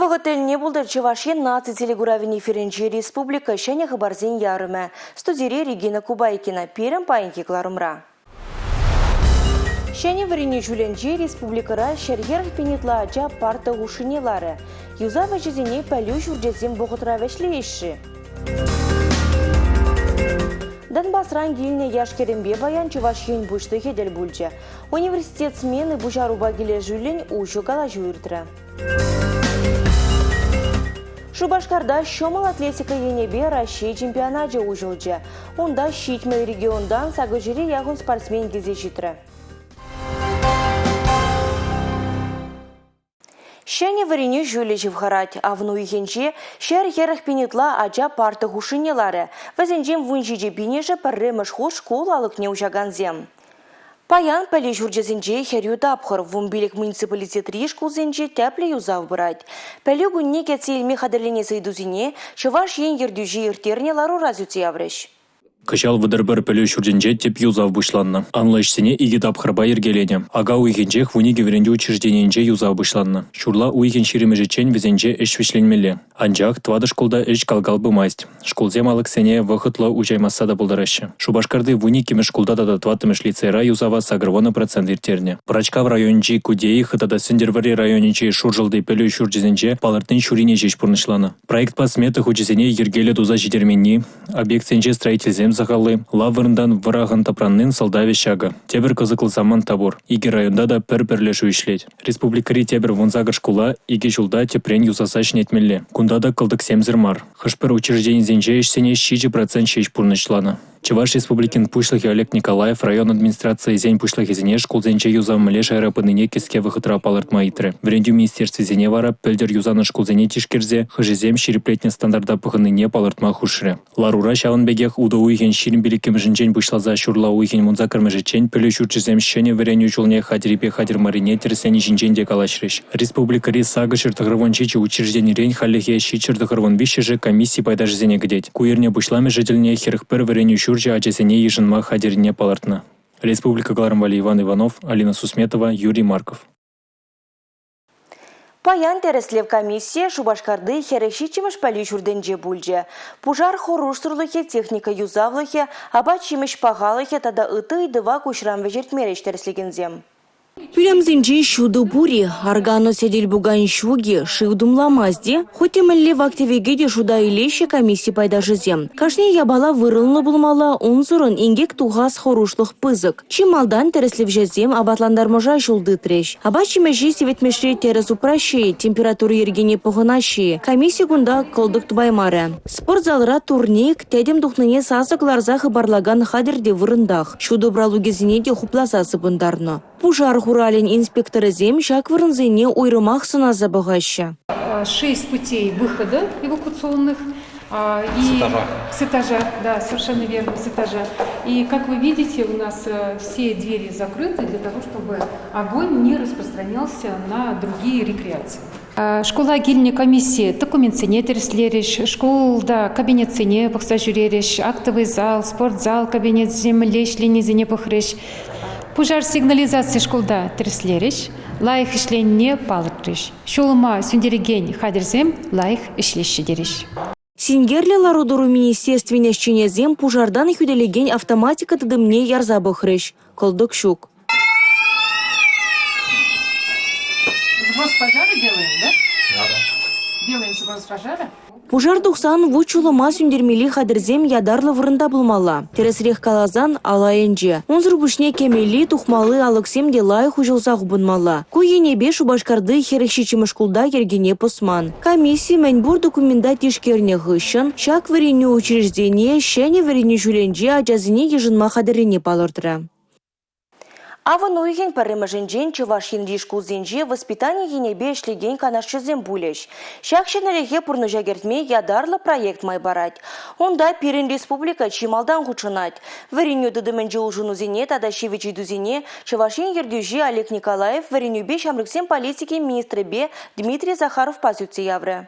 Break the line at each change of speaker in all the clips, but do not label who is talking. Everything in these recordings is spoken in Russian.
Вағытылне бұлдар Чевашен наци телегуравини Ференчи Республика шәне хабарзен ярымы. Студире Регина Кубайкина, перім пайынки кларымра. Шәне варини жүленче республикара шәргер пенетла ача парта ғушынелары. Юза вәжізіне пәлю жүрдезен бұғытыра вәшлі еші. Донбассран гильне яшкеренбе баян Чевашен бұшты хедель бүлчі. Университет смены бұжаруба келе жүлен ұшы кала жүрдірі. Шубашкарда шомал атлетика енебе Россия чемпионаты ужылчы. Онда шитмел региондан сагыжире яғын спортсмен кезе житрі. Шәне варене жүлі живхарать, а вну ехенче шәр еріх пенетла ача парты хушынелары. Вазенжем вунжиде бинеже парремыш хуш школ алықне ужаганзем. Паян пәлі жүрджезінже хәрю тапқыр, вумбилік муниципалитет ришкулзенже тәплі юзав бұрайд. Пәлі күнне кәтсе елме қадырлене сайдузіне, Чеваш ен ердюжі ертерне лару разюте авреш.
Качал выдырбір пілі шүрденже теп юзав бұшланны. Анлайшсене игі тапқырба ергелене. Ага уйгенжех вуниге веренде учреждененже юзав бұшланны. Шурла уйген шеремежечен везенже эш вешленмелі. Анжақ твады школда эш калгал бымайст. Школзем алықсене вақытлы ужаймаса да бұлдарышы. Шубашкарды вуникеме школда да тватымыш лицейра юзава сагырвона процент ертерне. Прачка в райончи кудеи хытада сендервари районичи шуржылды пілі шүрдезенже палыртын шурине жеш пұрнышланы. Проект по сметах учезене ергелі дуза жидерменни. Объект сенже строительзем захалы, лавырындан вырағын тапраннын салдаве шага. Тебір кызықлы заман табор. Иге районда да пір-пірлешу ишлет. Республикари тебір вонзагыр шкула, иге жылда тепрен юзасаш нетмелле. Кунда да кылдық семзір мар. Хышпір учреждень зенже ішсене 6% шеш пурнышлана. Чеваш республикин пушлахи Олег Николаев район администрации зень пушлахи зене школ зенче юзав млеш аэропыныне кеске выхытра палыртма итры. Врендю министерстве зене вара пельдер юзаны школ зене тишкерзе хыжезем ширеплетне стандарда пыхыныне палыртма хушре. Ларура шавын бегех уда уйген ширин биликем жинчен пушлаза шурла уйген мунзакар межечен пелю шурчезем шене вреню чулне хадирипе хадир марине терсени жинчен декалашреш. Республикари сага шертыгрывон чичи учреждений рень халлихе щичертыгрывон бишеже комиссии пайдаж зене гдеть. Куерне бушламе жительне херх пер вреню Шуржа ачесене ежинма хадерне палартна. Республика Гларамвали Иван Иванов, Алина Сусметова, Юрий Марков.
Паян тереслев комиссия Шубашкарды херекшичимыш пәлі жүрденже бүлже. Пужар хоруштырлыхе техника юзавлыхе, аба чимыш пағалыхе тада ыты идыва кушрам вежертмереш тереслегензем.
Пюрямзинчи шуду бури, аргано седель буган шуги, шиудумламазде, хоть и мэлли в активеге шуда илещи комиссии пайдажызем. Кашне ябала вырылны булмала, унзурын ингек тугас хорушлых пызык. Чималдан тереслев жезем абатландарможа шулды трещ. Аба чимежи севетмешре терес упращи, температуры ергене погынащи. Комиссия гунда колдык тубаймаре. Спортзалра турник, тедем духныне сасык ларзах и барлаган хадерде вырындах. Шуду бралугезинеде хупласасы bundarno. Пужар хуралин инспекторы зем шак вырынзыне уйрымах сына забагаща.
6 путей выхода эвакуационных. С этажа, да, совершенно верно, с этажа. И как вы видите, у нас все двери закрыты для того, чтобы огонь не распространялся на другие рекреации. Школа гильне комиссии документсене тереслереш, школда кабинетсене бақса жүререш, актовый зал, спортзал, кабинет землеш, ленезене похреш. Пожар сигнализации школда тереслереш, лайх ишленне палыртреш. Шолыма сүндереген хадерзем лайх ишлеші дереш.
Сингерли ларудуру министерственне щенезем пужардан хүделеген автоматика тыдымне ярзабы хреш. Колдык шук.
Сброс пожара делаем, да? Да. Делаем сброс пожара.
Пужар тухсан вучулыма сүндермели хадерзем ядарлы вырында булмала. Тересрех калазан алайынже. Унзыр бушне кемели тухмалы алыксем делай хужылса хубынмала. Куенебе Шубашкарды херекшичимыш кулда ергене посман. Комиссия мәнбур документа тишкерне гышын, шак вареню учреждение, шене вареню жүленже ажазине ежынма хадерене палырдыра.
Аван уйген парымыжынжен Чевашин ришкулзенже воспитание енебе эшлеген канашчызем булеш. Шакшенелеге пурнужа гертме ядарлы проект майбарать. Онда Пирин республика чималдан хучынать. Вареню дыдымынже улжунузене тада шевичи дузене Чевашин ердюжи Олег Николаев варенюбе шамрыксем политики министры бе Дмитрий Захаров пазюце явры.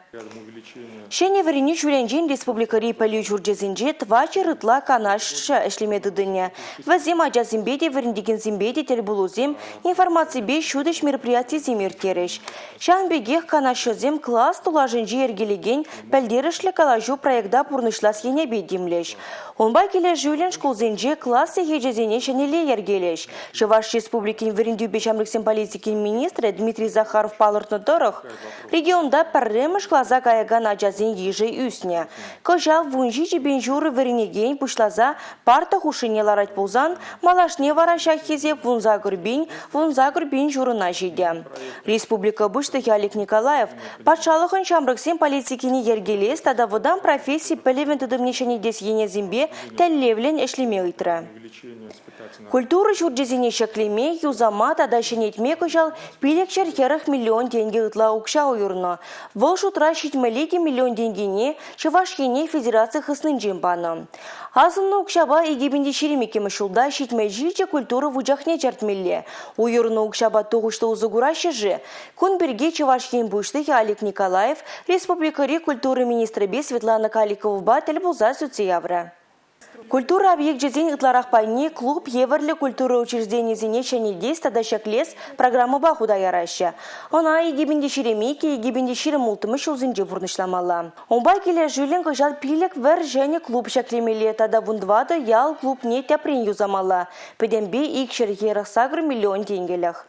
Шене вареню жүленжен республикари пәлі жүрджезенже твачы рытла канашша эшлеме дыдыне. Вазем ажазимбеде варендеген зимбеде телебулузем информации бе шудыш мероприятий земертереш. Шан бегех канашызем класс тулажынжи ергелеген пәлдерішлі калажу проекта пурнышлас ене бедемлеш. Онба келе жюлен школзенже классы ежезене шанеле ергелеш. Чуваш республикин верендю бешамлыксен политикин министры Дмитрий Захаров палыртны дырых. Регионда пәрремыш клаза каяган ажазен ежей үсне. Кожа вунжи жебен журы веренеген пушлаза парта хушыне ларать пулзан, малашне вара шахезе вунза гурбин журына жиде. Республика бұштығы Олег Николаев патшалықын шамрыксен политикini ергелес, тада водан профессии пелевен тыдымнешені дес ене зембе тәллевлен эшлеме ыйтыры. Культура журджезіне шеклеме, юзама тада шенетме кожал пилекшер херах миллион деньги ытла укша уйырны. Вол шутра шитмелеге миллион денгене Чувашхене Федерация хыснын жембаны. Азынны укшаба егебенде шеремекемі шулда шитме жильче культура вуджахне чартмелле. Уйырны укшаба тоғышты узыгурашы жы. Кун бірге Чувашхен бұштығы Олег Николаев, Республикари культуры министрі бе Светлана Каликовба тіл бұлза сүтсе явры. Культура объект жизни ытларах пайне клуб еверлі культура учреждений зене шанедес тада шаклес программа бахуда яраща. Она егебенде шеремеке, егебенде шерем мултымы шулзынже бурнышламала. Онба келе жүлен кыжал пилек вер және клуб шаклемеле тада вундвада ял клуб не тяпрен юзамала. Педембе икшер ерах сагры миллион тенгелях.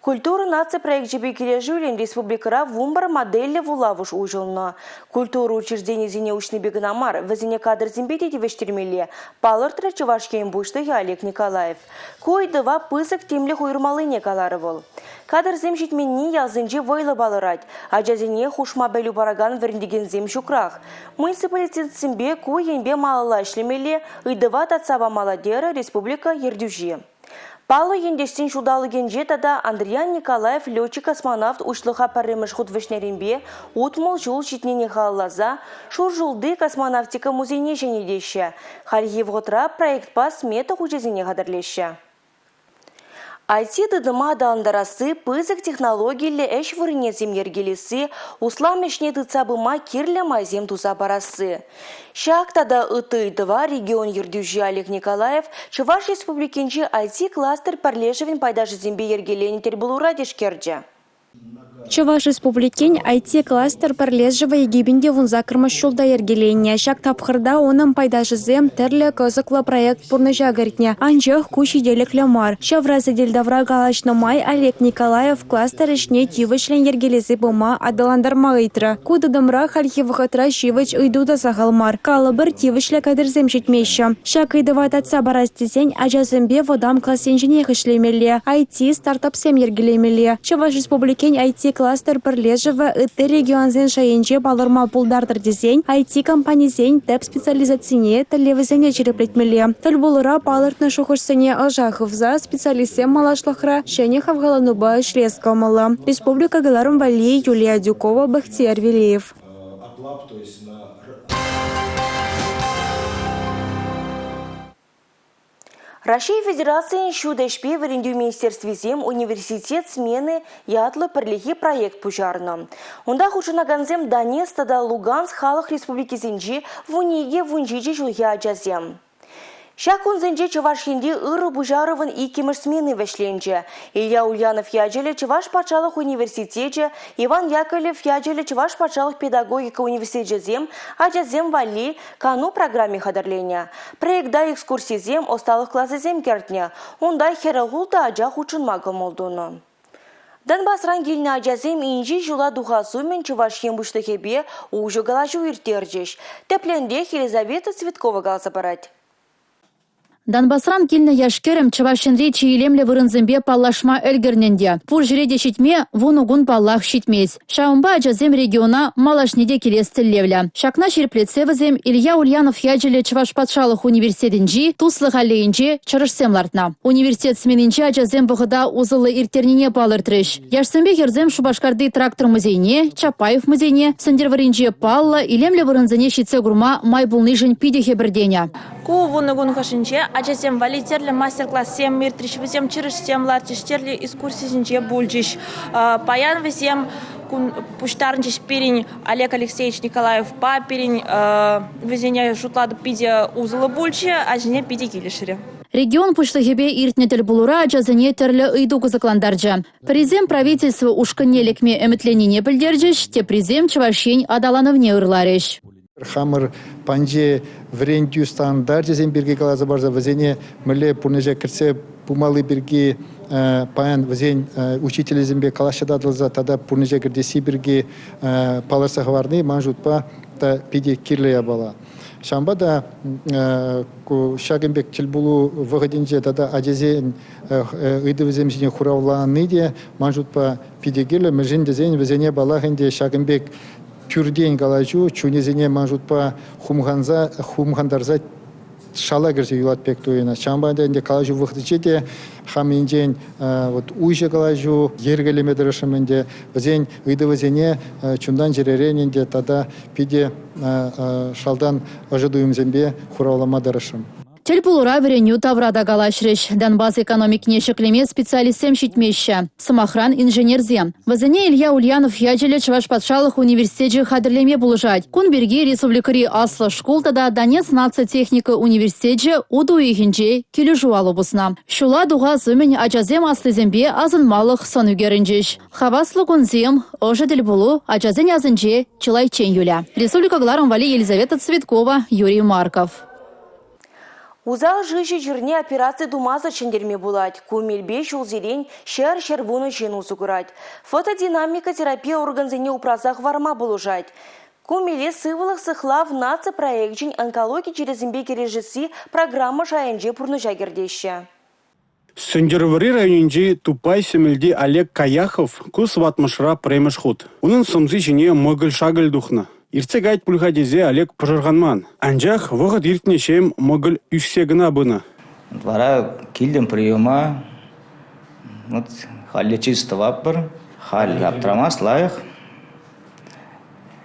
Культура нация проект жебекеле жүлен республикара вумбар модели вулавуш ужылна. Культура учреждений зене учны бегнамар, везене кадр зембетети вештермеле, палыртра Чувашкен бұштығы Олег Николаев. Койдыва пысық темлі хуйырмалыне каларывыл. Кадр земшетменни ялзынжи войлы балырать, ажазене хушма бәлю бараган веріндеген зем шукрах. Муниципалитет зембе койенбе малала ішлемеле, ыдыва татсава маладера республика ердюжи. Палы ендештен шудалыген жетада Андриан Николаев летчик-космонавт ушлыха парремыш худвышнеренбе утмол жол шитнене халлаза, шур жылды космонавтика музейне женедеші. Хальевғытра проект пас мета хучезіне қадырлеші. IT дыдыма даландарасы пызык технологийлі әш вырыне земергелесі, услам әшне дыцабыма кирлі майзем туза барасы. Шақтада ытыйдыва регион ердюжи Олег Николаев Чуваш республикенче IT кластер парлешевен пайдажы зембе ергелені тербылура дешкерді.
Чуваш республикен IT кластер парлежева егебенде вунза кырмашулда ергеленне. Шак тапхырда оның пайдашызем терлі кызыклы проект пурныжа гертне. Анжық кучи делеклі мар. Шавразы дельдавра галашны май Олег Николаев кластер ішне тивышлен ергелесі бұма адаландарма ыйтры. Кудыдымра хальхивыхытра шивыч ыйдуда сағалмар. Калыбыр тивышлі кадырзем жетмеші. Шак ыйдыва татса барастезен ажазымбе водам классенжіне хышлемелі. IT стартапсем ергелемелі. Чуваш республикен IT кластер перлежева ыты регионзен шайынче балырма пулдардыр дезен, IT компанизен тәп специализацине тәлевізене череплетмелі. Тәл болыра палыртны шухышсене ажахывза специалистем малашлықра шәне хавгалануба шлес калмалы. Республика Галарым Вали, Юлия Дюкова, Бахтияр Велиев.
Россия Федерации шудешпе верендю министерстве зем университет смены ятлы пірлігі проект пужарны. Онда хучынаганзем Донецк тада Луганск халық республики зенжи вуниге вунжиджи жылге ажазем. Шакун зенже Чувашхенде ыры бужарывын икемеш смены вешленже. Илья Ульянов яджеле Чуваш патшалық университете, Иван Яковлев яджеле Чуваш патшалық педагогика университете зем, ажазем вали кану программе хадарления. Проекта экскурсии зем осталых классы зем кертне. Онда херагулта ажах учын магым олдуны. Донбасран келіне ажазем инжи жула духасу мен Чувашхен бұштықебе ұжы галажу иртержеш. Тепленде Елизавета Цветкова галса барать.
Донбасран килнă яшкерем Чувашенре чиилемле вырынзембе паллашма өлгерненде. Пур жиреде шитме вунугун паллах шитмез. Шаумба ажазем региона малашнеде келес тиллевле. Шакна шерплецевызем Илья Ульянов яджеле Чуваш патшалық университетінжи туслық алейінже чырышсем лартна. Университет сменінче ажазем бұғыда узылы иртернине палыртырыш. Яшсембе херзем Шубашкарды трактор музейне, Чапаев музейне, сендерваринже палла илемле вырынзене шитсе гурма майбулны жын пидехе бірдене.
Ку вунугун хашинче ажазем валитерлі мастер-класс сем миртришвізем чырышсем лартиштерлі экскурсисінче бульджиш. Паян візем пуштарнчиш пирень Олег Алексеевич Николаев папирень візене шутлады пиде узылы бульче, ажіне пиде келешіре.
Регион пуштыхебе иртнетел булура ажазыне терлі ыйду кызыкландаржа. Президент правительства ушканелекме эметленине білдерджеш, те президент чывашень адалановне ырлареш.
Хамыр панже врентю стандарт зем бирге калаза барза вазене мле пунежа кирсе пумалы бирге паян вазен учитель зембе калашада дылза тада пунежа кирдеси бирге паларса хварны манжутпа та пиде кирлея бала. Шамбада шагембек чилбулу выгодинже тада ажезен ыйды земжине хуравланы де манжутпа пиде кирле мжин дезен вазене бала хенде шагембек Тюрдень галажу, чунезине манжутпа хумгандарза шала герзе юлатпек туена. Шамбанда инде калажу выхдычете, хаминжен вот уйже галажу, ергелеме дырышымынде, вазен ыйды вазене чундан жеререненде тада пиде шалдан ожидуем зембе хураулама дырышым.
Тельпулура вереню таврада галашреш. Донбасс экономик нешеклеме специалистем щитмеща. Самохран инженерзем. Вазене Илья Ульянов яджеле Чуваш Патшалых университете хадрлеме булыжать. Кунберги республикари Асла школ тада Донец нацтехника университете уду ихинче келюжуалу бусна. Шула дуга зымень ажазем аслызембе азынмалых сонугерінжеш. Хаваслы кунзем, ожа тельпулу ажазен азынче чылайчен юля. Республика Гларом Вали Елизавета Цветкова, Юрий Марков.
Узал жижи жирне операции думаза чендерме булать. Кумельбе шулзерень шер вуну жену сугурать. Фотодинамика терапия органзене упразах варма булужать. Кумеле сывылых сыхлав наца проектжин онкологии через имбеки режиссии программа шайенже пурнужа гердеща.
Сендервари районинже Тупай семелде Олег Каяхов кус ватмашра премешхут. Унын сомзи жіне могыл-шагыл духна. Ирце гайт пульхадезе Олег пожарганман. Анжах вғыт иртнешем могыл үссегіна бұны.
Вара килдем приема. Вот халли чисто ваппар. Халли аптрамас лайық.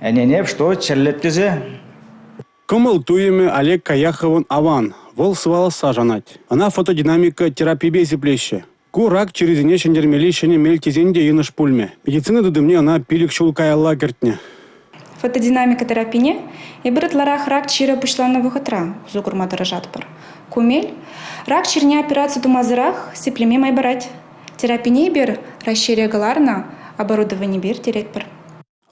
Әненеп, что черлептезе?
Кымыл туеме Олег Каяховын аван. Вол свал сажанать. Она фотодинамика терапия зеплеще. Курак через нешендермели шене мельтезенде еныш пульме. Медицина дыдымне она пилик шулкаялла гертне.
Фотодинамика терапине и берет ларах рак чира пушлана выхотра зукурма дорожатпар. Кумель рак чирня операцию тумазырах сиплеме майбарать. Терапине бер расширя галарна оборудование бер теретпар.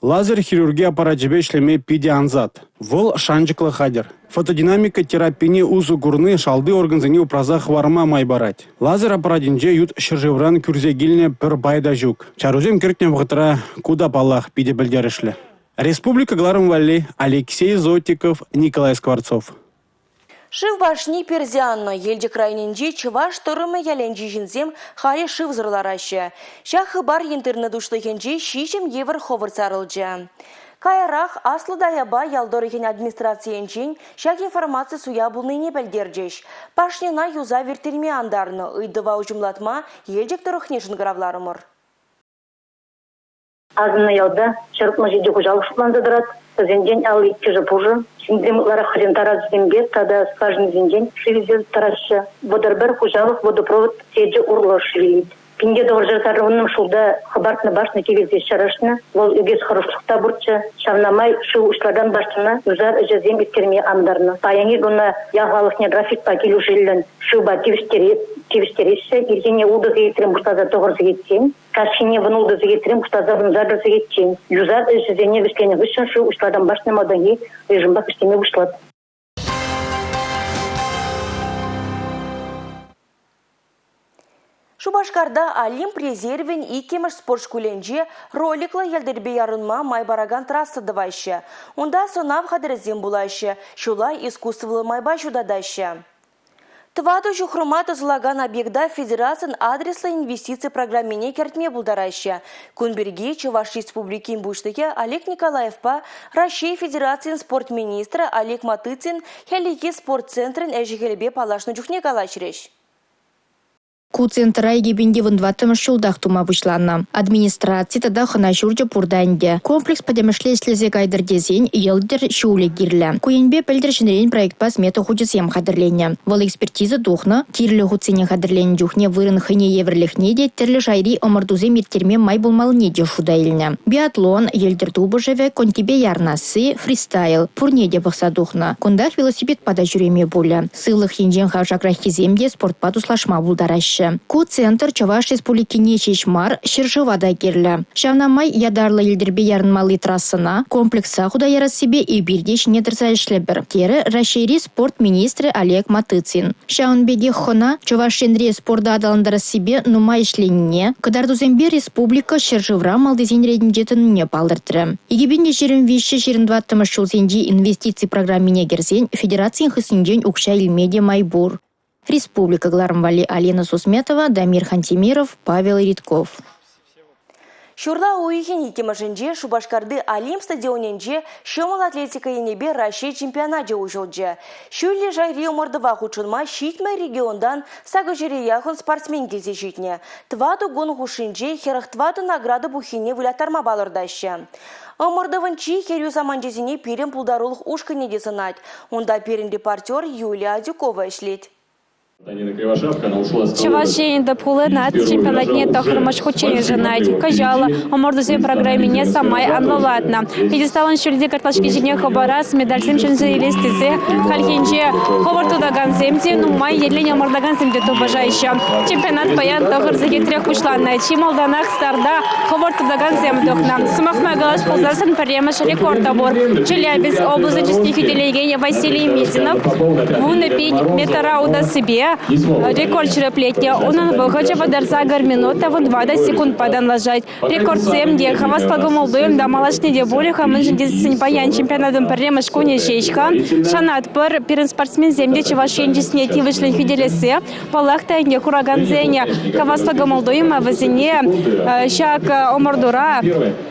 Лазер хирургия аппаратжебе шлеме пиде анзат. Вол шанжыклы хадер. Фотодинамика терапине узу гурны шалды органзыне упразах варма майбарать. Лазер аппаратинже ют шыржевран күрзегилне пір байда жук. Чарузем кертне вғытыра куда палах пиде білдерішлі. Республика Гларом Вали, Алексей Зотиков, Николай Скворцов.
Шив башни перзианно, елді крайнинже чываш тұрымы яленжи жинзем харе шив зырларашы. Шахы бар интернет ушлыхенже шишем евр ховыр царылжа. Кайрах аслы даяба ялдорыхен администрациянчен шак информация суя булныне бәлдерджеш. Пашнина юза вертерме андарны, ыйдыва ужымлатма елдік тұрықнешін гравларымыр.
Азына ялда шарпма жеде хужалық шутландырат. Зенден ал иккежі пужы. Синдемлара хрен тараз зембе, тада скажен зенден шивизел таразшы. Водорбер хужалық водопровод седжі урлы шивилит. Пинде доғыржыртары онным шулда хабартны башны кевезде шарашны. Ол үгез құрышлықта бұртшы. Шавнамай шу ұшладан баштына үзар үжезем еттерме андарны. Паяңи гүні яғалықне графикпа келу жилін шуба тевіштереші. Ергене улдызы етерім бұштаза тоғырзы кетсен. Кашине внулдызы етерім бұштаза вынзардызы кетсен. Юзар үжезене вішкені вішін шу ұшладан башны маданги режимба кіштеме ұшлады.
Шубашкарда Олимп резервен и кемеш спортшкуленже роликлы елдербе ярынма майбараган трасса давайшы. Онда сонав хадырзем булайшы, шулай искусстволы майба жудадайшы. Тваду жухруматы злаган объекта Федерациян адреслы инвестиции программине кертме булдарайшы. Кунберге Чуваш Республики буштыке Олег Николаевпа, Россия Федерациян спортминистра Олег Матыцин, Хелике спортцентрын әжігелебе палашны жүхне калачыреш.
Ку-центра егебенде вындватымыш жылдах тума бұшланна. Администрация тада хына жүрді пурданде. Комплекс падемішле слезе кайдырдезен елдер шуле кирлі. Куенбе пілдір жінерен проект па смета худесем қадырлене. Вал экспертиза духна, кирлі хуцене қадырлене жүхне вырын хыне еврлихне де тірлі жайри омырдузе мерттерме май болмалыне де шудайліне. Биатлон, елдер тубы жеве, контибе ярнасы, фристайл, пурне де бұқса духна. Кундах велосипед пада жүреме болі. Сылық енжен хавжакрах кеземде спортпа туслашма булдарашы. Ку-центр Чаваш республикине чешмар шыржывада керлі. Шавнамай ядарлы елдербе ярынмалы трассына комплекса худа ярас себе и бирдеш не бір. Тері Рашири спорт министрі Олег Матыцин. Шаунбеге хона Чавашенре спорда адаландары себе нума ішленіне, кадардузембе республика шыржывра малдызен редінжетініне палдыртыры. Егебенде жерін виші жерін 20 жылзенде инвестиции программине керзен Федерациян хысынжен укша илмеде майбур. Республика Гларамвали Алена Сусметова, Дамир Хантимиров, Павел Ритков.
Шурла уйхен икемашынже Шубашкарды Алим стадионенже шымыл атлетика енебе Россия чемпионат ужылжы. Шүлі жайри омырдыва хучынма шитмай региондан сағы жире яхын спортсмен кезе житне. Тваду гон хушынже херах тваду награды бухине вылятарма балырдашы. Омырдывын чи херю заманжезіне перен пулдарулық ушкыне десынат. Онда перен репортер Юлия Адюкова ішлет.
Чавашин да пулы над чемпионатне тахырмаш хочене женать. Кажала, омордузе программе не самай анваладна. Пьедесталын шүлде карташки жене хабарас медальсем чөнзе елестезе. Хальхенже ховарту даган земде, нумай елень омордаган земде тобажайша. Чемпионат паян тахырзеге трех пушланна. Чималданах старда ховарту даган земдухна. Сумахмай галаш ползасын паремаш рекорда бор. Челябинск областный фиделегения Василий Митинов. Вуны пень метара уда себе. Рекорд череплетня. Он выходит в дарзагар минута в 20 секунд подан ложать. Рекорд 7 где хавастагу молдуем да малашни де болиха менжин паян чемпионатом парема шкуни шечка. Шанат пар перен спортсмен земде чевашен снети вышли фиделесе. Палахта не кураганзеня хавастагу молдуем а вазине шак омордура.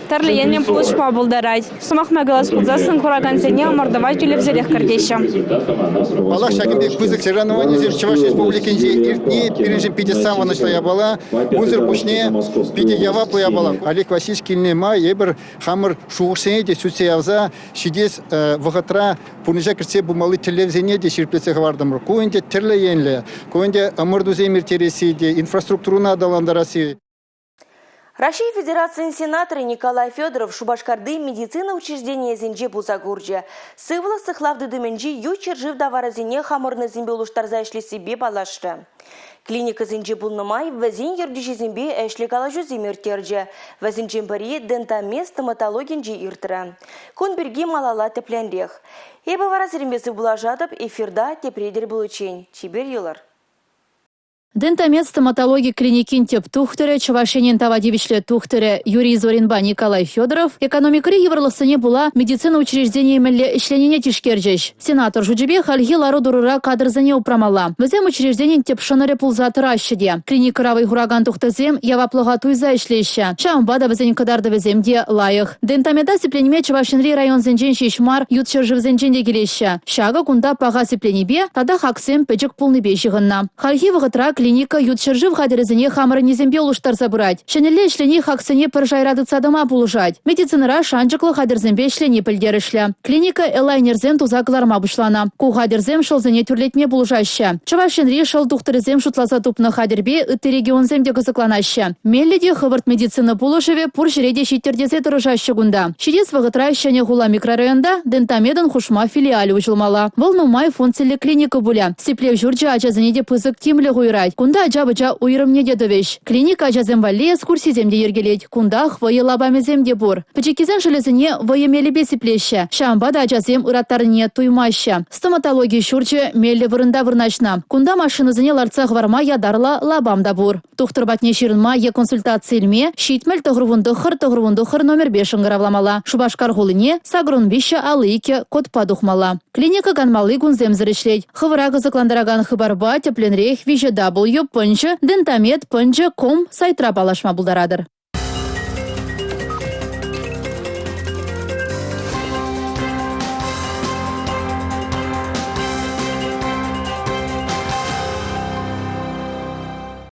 Тарлиенем плышма булдарать. Сумахма голос пулзасын кураганзеня омордовать или взялих кардеща.
Палах шагимбек пызык сержанование Чаваш республикинже иртни пережим пятисамого начала я была, узер пушне пяти яваплы я была. Олег Васильевич кильнема ебер хамыр шуғышсене сүтсе явза шидес вағатра пурнежа кірсе бумалы телевизионе де шерплесе ғавардымыр. Коенде тірлі енлі, коенде ымырдузе мертересі де инфраструктуруна адаландарасы.
Россия Федерациян сенаторы Николай Федоров Шубашкарды медицина учреждения зенже бузагурджа. Сывла сыхлавды дыменджи ючер жив даваразине хамырны зимбе улуштарза эшли себе балашты. Клиника зенже булнымай вазин ердюжи зимбе эшли калажу зимертерджа. Вазин джембари дентамез стоматологинджи иртыра. Конберги малала тепленрех. Эбі варазирембесі булажатып эфирда тепредер булучень. Чибер юлар.
Дентамед стоматологии клиникин теп тухтыры, Чавашенин тавадивичле тухтыры Юрий Зоринба Николай Федоров, экономикри еврлысыне була медицина учреждения мелле ишленене тишкерджеш. Сенатор Жуджибе хальги лару дурура кадрзане упрамала. Везем учреждение теп шонары пулзатыра ащеде. Клиника равый хураган тухтызем яваплыга туйза ишлеща. Шамбада везен кадарда веземде лайых. Дентамеда сипленеме Чавашенри район зенжен шишмар ютшер жив зенженде келеща. Шага кунда пага сипленебе, тада хаксем печек полный бешигынна. Хальги вагатра клиника ютшержив хадерезене хамыры незембе улуштар забырать. Шенелле ишлене хаксене пыржайрады цадыма пулужать. Медицинара шанчыклы хадерзембе ишлене пілдерішлі. Клиника элайнерзем тузакларма бушлана. Ку хадерзем шылзене түрлетме пулужаща. Чавашенри шыл тухтырезем шутласа тупны хадербе ытты регионземде кызыкланаща. Мелледе хывырт медицина пулышеве пур жиреде шиттердезе тұрыжаща гунда. Шидес вағытра шене хула микрорайонда дентамедын хушма филиали учылмала. Волнумай функциялы клиника буля. Сиплев журджа ачазанеде пызык тимлі гуйрать. Кунда ажабыча уйрымне дедовеш. Клиника ажаземвалле экскурсиземде ергелет. Кунда хвайы лабамеземде бур. Пычекизен шелезіне вайымелебе сиплеща. Шамбада ажазем ыраттарыне туймаща. Стоматология шурчы мелле вырында вырначна. Кунда машинызыне ларцах варма ядарла лабамда бур. Тухтырбатне ширынма е консультацияльме шитмел тогрувундухыр номер 5 ыңғыравламала. Шубашкар хулыне сагрунбища алыйке код падухмала. Клиника ганмалы гунземзірешлет. Хывыра кызыкландараган хыбарба тепленрех вижедабл пынчы, дентамед пынчы ком сайтра балашма булдарадыр.